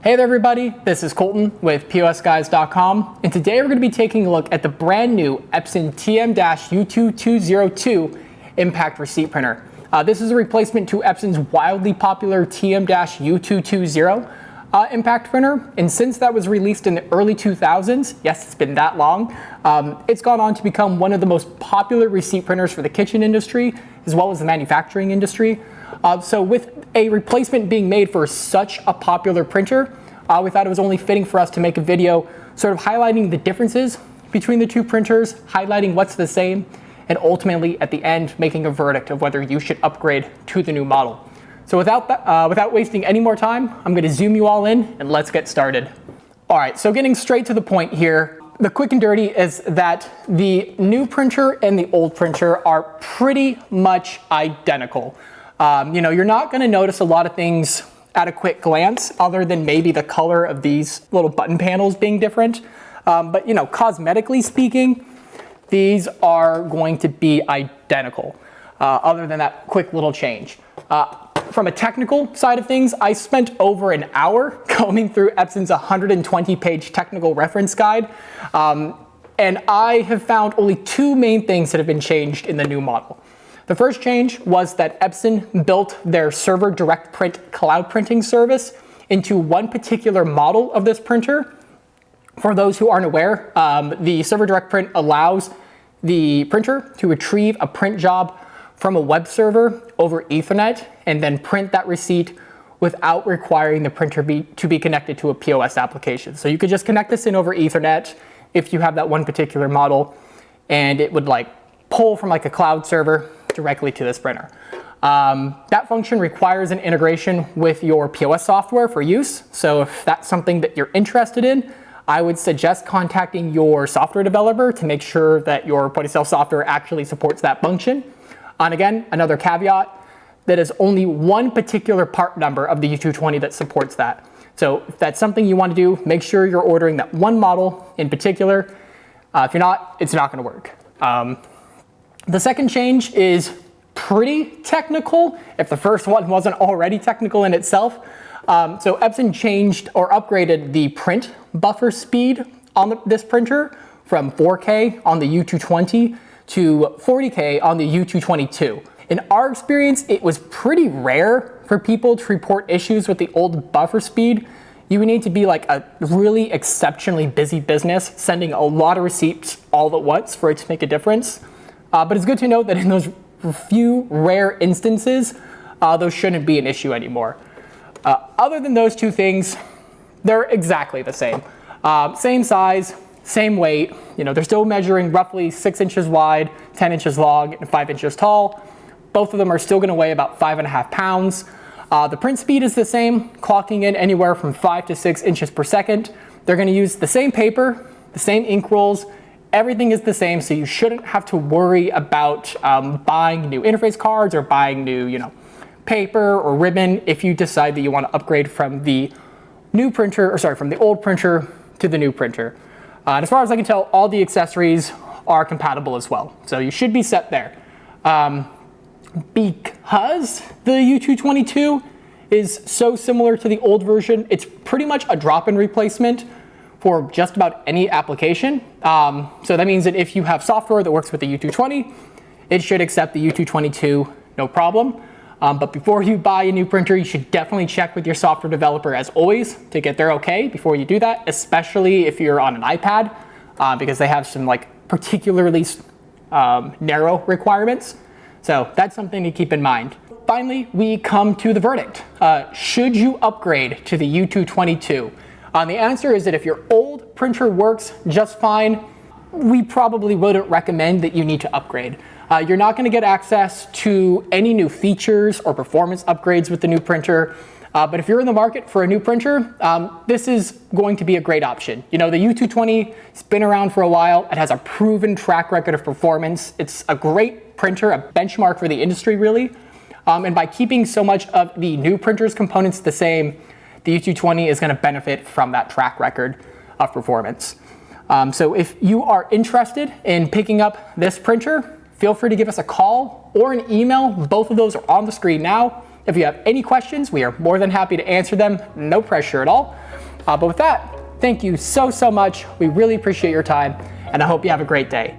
Hey there everybody, this is Colton with POSGuys.com, and today we're going to be taking a look at the brand new Epson TM-U220II impact receipt printer. This is a replacement to Epson's wildly popular TM-U220 impact printer, and since that was released in the early 2000s, yes, it's been that long, it's gone on to become one of the most popular receipt printers for the kitchen industry, as well as the manufacturing industry. So with a replacement being made for such a popular printer, we thought it was only fitting for us to make a video sort of highlighting the differences between the two printers, highlighting what's the same, and ultimately at the end making a verdict of whether you should upgrade to the new model. So without wasting any more time, I'm going to zoom you all in and let's get started. All right, so getting straight to the point here, the quick and dirty is that the new printer and the old printer are pretty much identical. You're not going to notice a lot of things at a quick glance other than maybe the color of these little button panels being different. But cosmetically speaking, these are going to be identical other than that quick little change. From a technical side of things, I spent over an hour combing through Epson's 120-page technical reference guide, and I have found only two main things that have been changed in the new model. The first change was that Epson built their server direct print cloud printing service into one particular model of this printer. For those who aren't aware, the server direct print allows the printer to retrieve a print job from a web server over Ethernet and then print that receipt without requiring the printer to be connected to a POS application. So you could just connect this in over Ethernet if you have that one particular model, and it would pull from a cloud server directly to this printer. That function requires an integration with your POS software for use. So if that's something that you're interested in, I would suggest contacting your software developer to make sure that your point of sale software actually supports that function. And again, another caveat, that is only one particular part number of the U220 that supports that. So if that's something you want to do, make sure you're ordering that one model in particular. If you're not, it's not going to work. The second change is pretty technical, if the first one wasn't already technical in itself. So Epson changed or upgraded the print buffer speed on this printer from 4K on the U220 to 40K on the U220II. In our experience, it was pretty rare for people to report issues with the old buffer speed. You would need to be a really exceptionally busy business, sending a lot of receipts all at once for it to make a difference. But it's good to note that in those few rare instances, those shouldn't be an issue anymore. Other than those two things, they're exactly the same. Same size, same weight. They're still measuring roughly 6 inches wide, 10 inches long, and 5 inches tall. Both of them are still going to weigh about 5.5 pounds. The print speed is the same, clocking in anywhere from 5 to 6 inches per second. They're going to use the same paper, the same ink rolls. Everything is the same, so you shouldn't have to worry about buying new interface cards or buying new, paper or ribbon if you decide that you want to upgrade from the from the old printer to the new printer. And as far as I can tell, all the accessories are compatible as well, so you should be set there. Because the U220II is so similar to the old version, it's pretty much a drop-in replacement for just about any application. So that means that if you have software that works with the U220, it should accept the U220II, no problem. But before you buy a new printer, you should definitely check with your software developer as always to get their okay before you do that, especially if you're on an iPad, because they have some particularly narrow requirements. So that's something to keep in mind. Finally, we come to the verdict. Should you upgrade to the U220II? The answer is that if your old printer works just fine, we probably wouldn't recommend that you need to upgrade. You're not going to get access to any new features or performance upgrades with the new printer. But if you're in the market for a new printer, this is going to be a great option. The U220 has been around for a while. It has a proven track record of performance. It's a great printer, a benchmark for the industry, really. And by keeping so much of the new printer's components the same, the U220 is going to benefit from that track record of performance. So if you are interested in picking up this printer, feel free to give us a call or an email. Both of those are on the screen now. If you have any questions, we are more than happy to answer them. No pressure at all. But with that, thank you so much. We really appreciate your time, and I hope you have a great day.